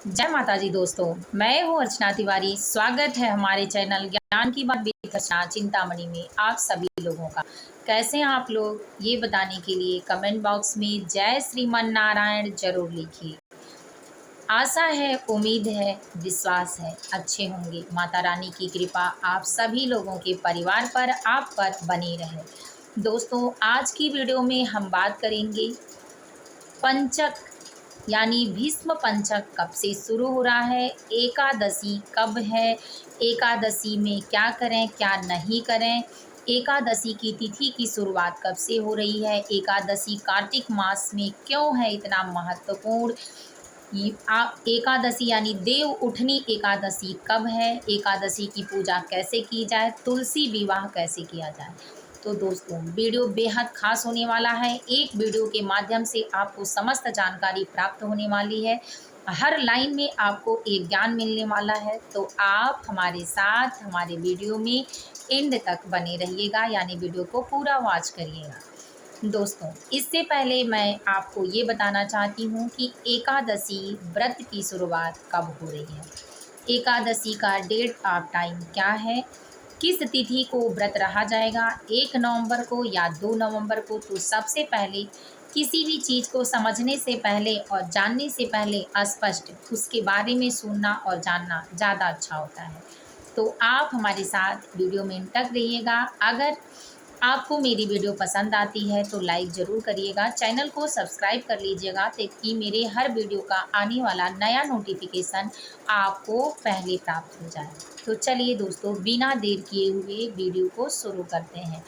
जय माता जी दोस्तों। मैं हूँ अर्चना तिवारी। स्वागत है हमारे चैनल ज्ञान की बात विद अर्चना चिंतामणि में आप सभी लोगों का। कैसे हैं आप लोग, ये बताने के लिए कमेंट बॉक्स में जय श्रीमन नारायण जरूर लिखिए। आशा है, उम्मीद है, विश्वास है अच्छे होंगे। माता रानी की कृपा आप सभी लोगों के परिवार पर, आप पर बनी रहे। दोस्तों, आज की वीडियो में हम बात करेंगे पंचक यानी भीष्म पंचक कब से शुरू हो रहा है, एकादशी कब है, एकादशी में क्या करें क्या नहीं करें, एकादशी की तिथि की शुरुआत कब से हो रही है, एकादशी कार्तिक मास में क्यों है इतना महत्वपूर्ण, एकादशी यानी देव उठनी एकादशी कब है, एकादशी की पूजा कैसे की जाए, तुलसी विवाह कैसे किया जाए। तो दोस्तों, वीडियो बेहद खास होने वाला है। एक वीडियो के माध्यम से आपको समस्त जानकारी प्राप्त होने वाली है। हर लाइन में आपको एक ज्ञान मिलने वाला है। तो आप हमारे साथ हमारे वीडियो में एंड तक बने रहिएगा, यानी वीडियो को पूरा वॉच करिएगा। दोस्तों, इससे पहले मैं आपको ये बताना चाहती हूँ कि एकादशी व्रत की शुरुआत कब हो रही है, एकादशी का डेट और टाइम क्या है, किस तिथि को व्रत रहा जाएगा, 1 नवंबर को या 2 नवंबर को। तो सबसे पहले किसी भी चीज़ को समझने से पहले और जानने से पहले स्पष्ट उसके बारे में सुनना और जानना ज़्यादा अच्छा होता है। तो आप हमारे साथ वीडियो में तक रहिएगा। अगर आपको मेरी वीडियो पसंद आती है तो लाइक ज़रूर करिएगा, चैनल को सब्सक्राइब कर लीजिएगा ताकि मेरे हर वीडियो का आने वाला नया नोटिफिकेशन आपको पहले प्राप्त हो जाए। तो चलिए दोस्तों, बिना देर किए हुए वीडियो को शुरू करते हैं।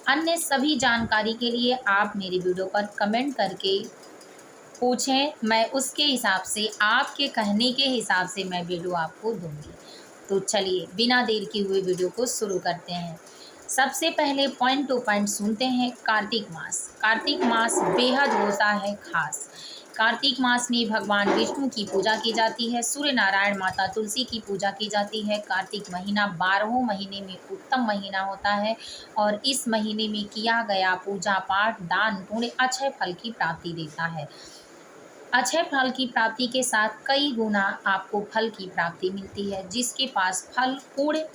अन्य सभी जानकारी के लिए आप मेरी वीडियो पर कमेंट करके पूछें, मैं उसके हिसाब से, आपके कहने के हिसाब से मैं वीडियो आपको दूंगी। तो चलिए बिना देर किए हुए वीडियो को शुरू करते हैं। सबसे पहले पॉइंट टू पॉइंट सुनते हैं। कार्तिक मास। कार्तिक मास बेहद होता है खास। कार्तिक मास में भगवान विष्णु की पूजा की जाती है, सूर्य नारायण माता तुलसी की पूजा की जाती है। कार्तिक महीना 12 महीने में उत्तम महीना होता है और इस महीने में किया गया पूजा पाठ दान पुण्य अक्षय फल की प्राप्ति देता है। अक्षय फल की प्राप्ति के साथ कई गुना आपको फल की प्राप्ति मिलती है। जिसके पास फल पुण्य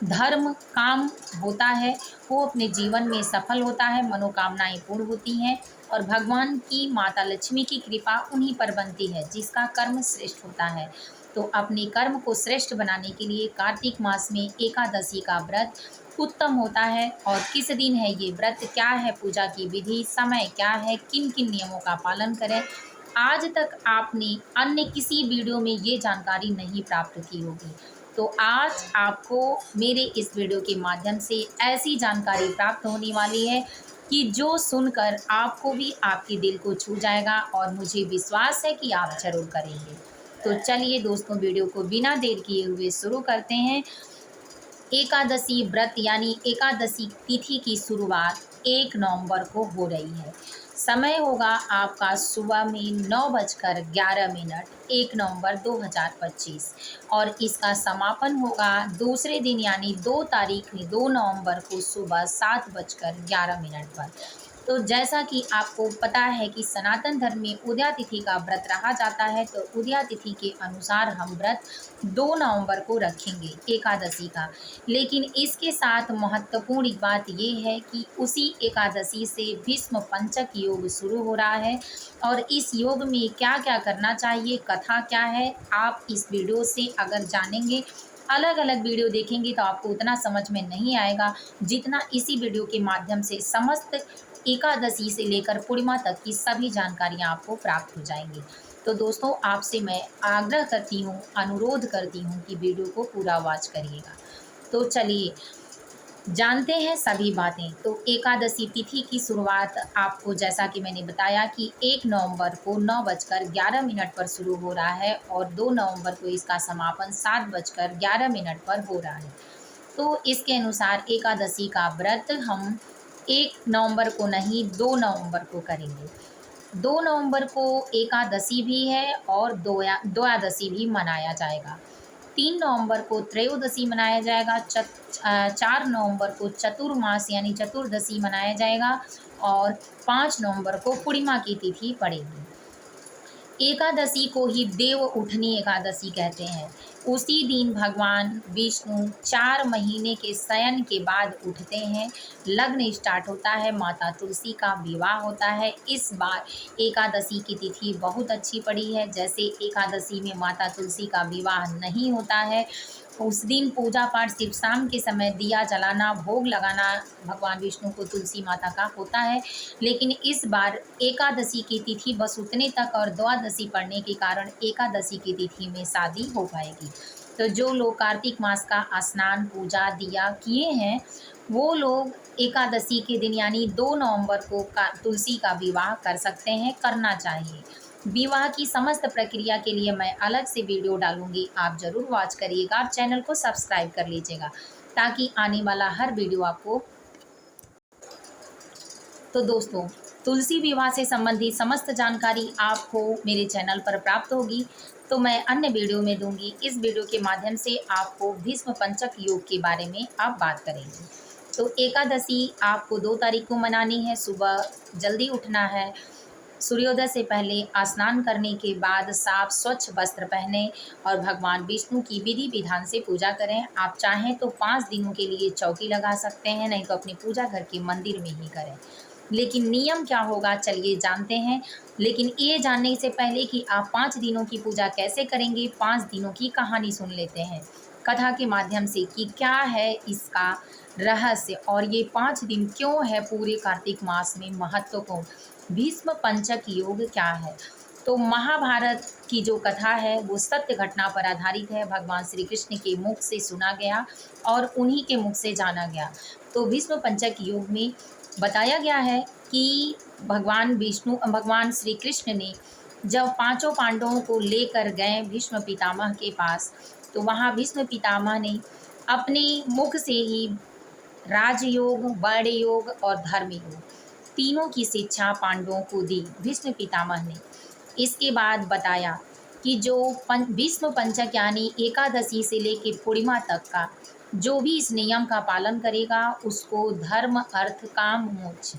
धर्म काम होता है वो अपने जीवन में सफल होता है, मनोकामनाएं पूर्ण होती हैं और भगवान की माता लक्ष्मी की कृपा उन्हीं पर बनती है जिसका कर्म श्रेष्ठ होता है। तो अपने कर्म को श्रेष्ठ बनाने के लिए कार्तिक मास में एकादशी का व्रत उत्तम होता है। और किस दिन है ये व्रत, क्या है पूजा की विधि, समय क्या है, किन किन नियमों का पालन करें, आज तक आपने अन्य किसी वीडियो में ये जानकारी नहीं प्राप्त की होगी। तो आज आपको मेरे इस वीडियो के माध्यम से ऐसी जानकारी प्राप्त होने वाली है कि जो सुनकर आपको भी आपके दिल को छू जाएगा और मुझे विश्वास है कि आप जरूर करेंगे। तो चलिए दोस्तों, वीडियो को बिना देर किए हुए शुरू करते हैं। एकादशी व्रत यानी एकादशी तिथि की शुरुआत 1 नवंबर को हो रही है। समय होगा आपका सुबह में 9:11 1 नवंबर 2025 और इसका समापन होगा दूसरे दिन यानी 2 तारीख 2 नवंबर को सुबह 7:11 पर। तो जैसा कि आपको पता है कि सनातन धर्म में उदया तिथि का व्रत रखा जाता है, तो उदया तिथि के अनुसार हम व्रत 2 नवंबर को रखेंगे एकादशी का। लेकिन इसके साथ महत्वपूर्ण एक बात ये है कि उसी एकादशी से भीष्म पंचक योग शुरू हो रहा है और इस योग में क्या क्या करना चाहिए, कथा क्या है, आप इस वीडियो से अगर जानेंगे, अलग अलग वीडियो देखेंगे तो आपको उतना समझ में नहीं आएगा जितना इसी वीडियो के माध्यम से समस्त एकादशी से लेकर पूर्णिमा तक की सभी जानकारियाँ आपको प्राप्त हो जाएंगी। तो दोस्तों, आपसे मैं आग्रह करती हूँ, अनुरोध करती हूँ कि वीडियो को पूरा वॉच करिएगा। तो चलिए जानते हैं सभी बातें। तो एकादशी तिथि की शुरुआत आपको जैसा कि मैंने बताया कि 1 नवंबर को 9:11 पर शुरू हो रहा है और 2 नवंबर को इसका समापन 7:11 पर हो रहा है। तो इसके अनुसार एकादशी का व्रत हम 1 नवंबर को नहीं 2 नवंबर को करेंगे। 2 नवंबर को एकादशी भी है और द्वादशी भी मनाया जाएगा। 3 नवंबर को त्रयोदशी मनाया जाएगा। 4 नवंबर को चतुर्मास यानी चतुर्दशी मनाया जाएगा और 5 नवंबर को पूर्णिमा की तिथि पड़ेगी। एकादशी को ही देव उठनी एकादशी कहते हैं। उसी दिन भगवान विष्णु 4 महीने के शयन के बाद उठते हैं। लग्न स्टार्ट होता है, माता तुलसी का विवाह होता है। इस बार एकादशी की तिथि बहुत अच्छी पड़ी है। जैसे एकादशी में माता तुलसी का विवाह नहीं होता है, उस दिन पूजा पाठ सिर्फ शाम के समय दिया जलाना, भोग लगाना भगवान विष्णु को तुलसी माता का होता है। लेकिन इस बार एकादशी की तिथि बस उतने तक और द्वादशी पड़ने के कारण एकादशी की तिथि में शादी हो पाएगी। तो जो लोग कार्तिक मास का स्नान पूजा दिया किए हैं, वो लोग एकादशी के दिन यानी 2 नवंबर को तुलसी का विवाह कर सकते हैं, करना चाहिए। विवाह की समस्त प्रक्रिया के लिए मैं अलग से वीडियो डालूंगी, आप ज़रूर वॉच करिएगा और चैनल को सब्सक्राइब कर लीजिएगा ताकि आने वाला हर वीडियो आपको। तो दोस्तों, तुलसी विवाह से संबंधित समस्त जानकारी आपको मेरे चैनल पर प्राप्त होगी, तो मैं अन्य वीडियो में दूंगी। इस वीडियो के माध्यम से आपको भीष्म पंचक योग के बारे में आप बात करेंगे। तो एकादशी आपको 2 तारीख को मनानी है। सुबह जल्दी उठना है, सूर्योदय से पहले स्नान करने के बाद साफ स्वच्छ वस्त्र पहने और भगवान विष्णु की विधि विधान से पूजा करें। आप चाहें तो 5 दिनों के लिए चौकी लगा सकते हैं, नहीं तो अपनी पूजा घर के मंदिर में ही करें। लेकिन नियम क्या होगा चलिए जानते हैं। लेकिन ये जानने से पहले कि आप 5 दिनों की पूजा कैसे करेंगे, 5 दिनों की कहानी सुन लेते हैं कथा के माध्यम से कि क्या है इसका रहस्य और ये 5 दिन क्यों है पूरे कार्तिक मास में महत्वपूर्ण। भीष्म पंचक योग क्या है? तो महाभारत की जो कथा है वो सत्य घटना पर आधारित है। भगवान श्री कृष्ण के मुख से सुना गया और उन्हीं के मुख से जाना गया। तो भीष्म पंचक योग में बताया गया है कि भगवान श्री कृष्ण ने जब 5 पांडवों को लेकर गए भीष्म पितामह के पास, तो वहाँ भीष्म पितामह ने अपने मुख से ही राजयोग, वर्ण योग और धर्म योग तीनों की शिक्षा पांडवों को दी भीष्म पितामह ने। इसके बाद बताया कि जो भीष्म पंचक यानी एकादशी से लेकर पूर्णिमा तक का जो भी इस नियम का पालन करेगा उसको धर्म, अर्थ, काम, मोक्ष,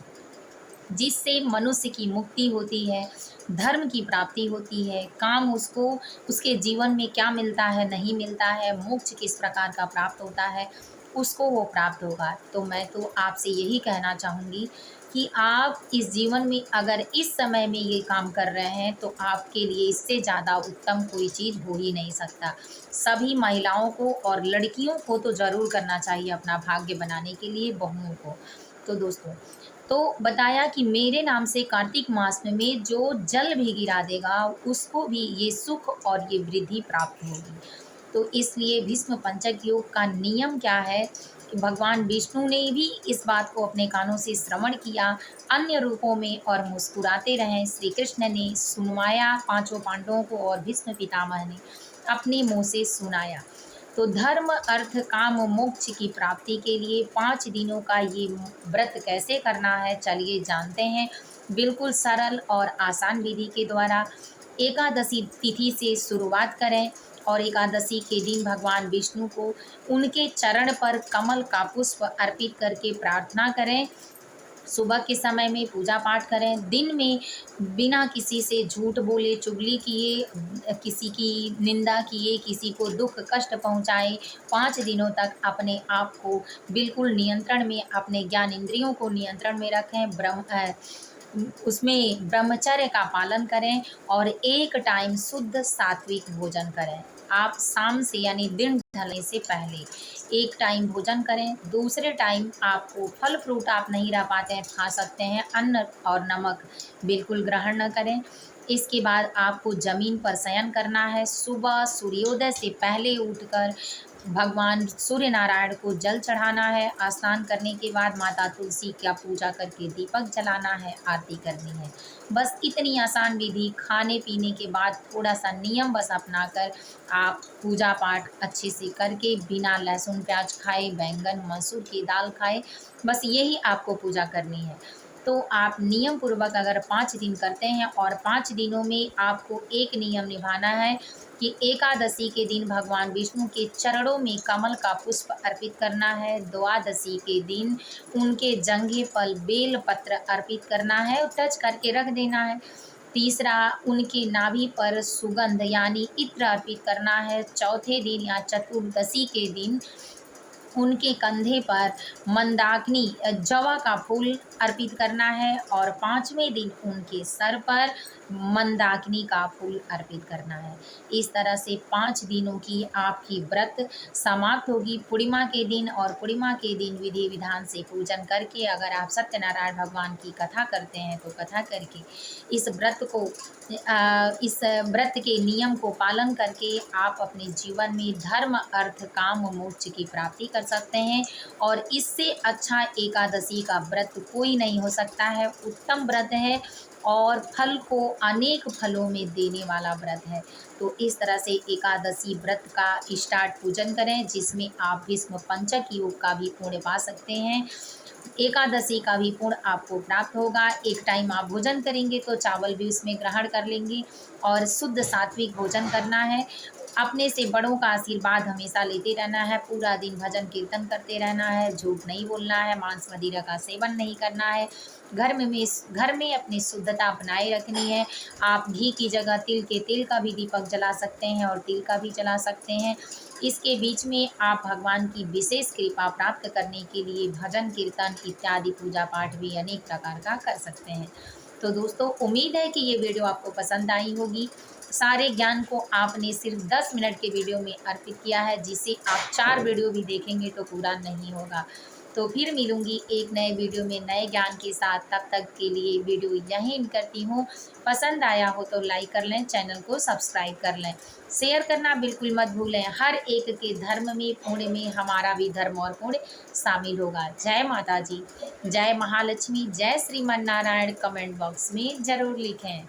जिससे मनुष्य की मुक्ति होती है, धर्म की प्राप्ति होती है, काम उसको उसके जीवन में क्या मिलता है नहीं मिलता है, मोक्ष किस प्रकार का प्राप्त होता है उसको वो प्राप्त होगा। तो मैं तो आपसे यही कहना चाहूँगी कि आप इस जीवन में अगर इस समय में ये काम कर रहे हैं तो आपके लिए इससे ज़्यादा उत्तम कोई चीज़ हो ही नहीं सकता। सभी महिलाओं को और लड़कियों को तो ज़रूर करना चाहिए अपना भाग्य बनाने के लिए, बहुओं को। तो दोस्तों, तो बताया कि मेरे नाम से कार्तिक मास में जो जल भी गिरा देगा उसको भी ये सुख और ये वृद्धि प्राप्त होगी। तो इसलिए भीष्म पंचक योग का नियम क्या है कि भगवान विष्णु ने भी इस बात को अपने कानों से श्रवण किया अन्य रूपों में और मुस्कुराते रहे। श्री कृष्ण ने सुनवाया 5 पांडवों को और भीष्म पितामह ने अपने मुँह से सुनाया। तो धर्म, अर्थ, काम, मोक्ष की प्राप्ति के लिए 5 दिनों का ये व्रत कैसे करना है चलिए जानते हैं। बिल्कुल सरल और आसान विधि के द्वारा एकादशी तिथि से शुरुआत करें और एकादशी के दिन भगवान विष्णु को उनके चरण पर कमल का पुष्प अर्पित करके प्रार्थना करें। सुबह के समय में पूजा पाठ करें, दिन में बिना किसी से झूठ बोले, चुगली किए, किसी की निंदा किए, किसी को दुख कष्ट पहुंचाए, 5 दिनों तक अपने आप को बिल्कुल नियंत्रण में, अपने ज्ञान इंद्रियों को नियंत्रण में रखें, उसमें ब्रह्मचर्य का पालन करें और एक टाइम शुद्ध सात्विक भोजन करें। आप शाम से यानी दिन ढलने से पहले एक टाइम भोजन करें, दूसरे टाइम आपको फल फ्रूट आप नहीं रह पाते हैं खा सकते हैं, अन्न और नमक बिल्कुल ग्रहण न करें। इसके बाद आपको ज़मीन पर शयन करना है। सुबह सूर्योदय से पहले उठकर भगवान सूर्य नारायण को जल चढ़ाना है। स्नान करने के बाद माता तुलसी का पूजा करके दीपक जलाना है, आरती करनी है। बस इतनी आसान विधि, खाने पीने के बाद थोड़ा सा नियम बस अपना कर आप पूजा पाठ अच्छे से करके बिना लहसुन प्याज खाए, बैंगन मसूर की दाल खाए, बस यही आपको पूजा करनी है। तो आप नियम पूर्वक अगर 5 दिन करते हैं और 5 दिनों में आपको एक नियम निभाना है कि एकादशी के दिन भगवान विष्णु के चरणों में कमल का पुष्प अर्पित करना है, द्वादशी के दिन उनके जंघे पर बेल पत्र अर्पित करना है और टच करके रख देना है। तीसरा, उनके नाभि पर सुगंध यानी इत्र अर्पित करना है। चौथे दिन या चतुर्दशी के दिन उनके कंधे पर मंदाकिनी जवा का फूल अर्पित करना है और 5वें दिन उनके सर पर मंदाकिनी का फूल अर्पित करना है। इस तरह से 5 दिनों की आपकी व्रत समाप्त होगी पूर्णिमा के दिन। और पूर्णिमा के दिन विधि विधान से पूजन करके अगर आप सत्यनारायण भगवान की कथा करते हैं तो कथा करके इस व्रत को इस व्रत के नियम को पालन करके आप अपने जीवन में धर्म अर्थ काम मोक्ष की प्राप्ति कर सकते हैं। और इससे अच्छा एकादशी का व्रत कोई नहीं हो सकता है। उत्तम व्रत है और फल को अनेक फलों में देने वाला व्रत है। तो इस तरह से एकादशी व्रत का स्टार्ट पूजन करें, जिसमें आप विष्णु पंचक योग का भी पुण्य पा सकते हैं। एकादशी का भी पुण्य आपको प्राप्त होगा। एक टाइम आप भोजन करेंगे तो चावल भी उसमें ग्रहण कर लेंगे और शुद्ध सात्विक भोजन करना है। अपने से बड़ों का आशीर्वाद हमेशा लेते रहना है। पूरा दिन भजन कीर्तन करते रहना है। झूठ नहीं बोलना है। मांस मदिरा का सेवन नहीं करना है। घर में अपनी शुद्धता बनाए रखनी है। आप घी की जगह तिल के तेल का भी दीपक जला सकते हैं और तिल का भी जला सकते हैं। इसके बीच में आप भगवान की विशेष कृपा प्राप्त करने के लिए भजन कीर्तन इत्यादि पूजा पाठ भी अनेक प्रकार का कर सकते हैं। तो दोस्तों, उम्मीद है कि ये वीडियो आपको पसंद आई होगी। सारे ज्ञान को आपने सिर्फ 10 मिनट के वीडियो में अर्पित किया है, जिसे आप 4 वीडियो भी देखेंगे तो पूरा नहीं होगा। तो फिर मिलूंगी एक नए वीडियो में नए ज्ञान के साथ। तब तक के लिए वीडियो यहीं एंड करती हूँ। पसंद आया हो तो लाइक कर लें, चैनल को सब्सक्राइब कर लें, शेयर करना बिल्कुल मत भूलें। हर एक के धर्म में पुण्य में हमारा भी धर्म और पुण्य शामिल होगा। जय माता जी, जय महालक्ष्मी, जय श्रीमन नारायण कमेंट बॉक्स में ज़रूर लिखें।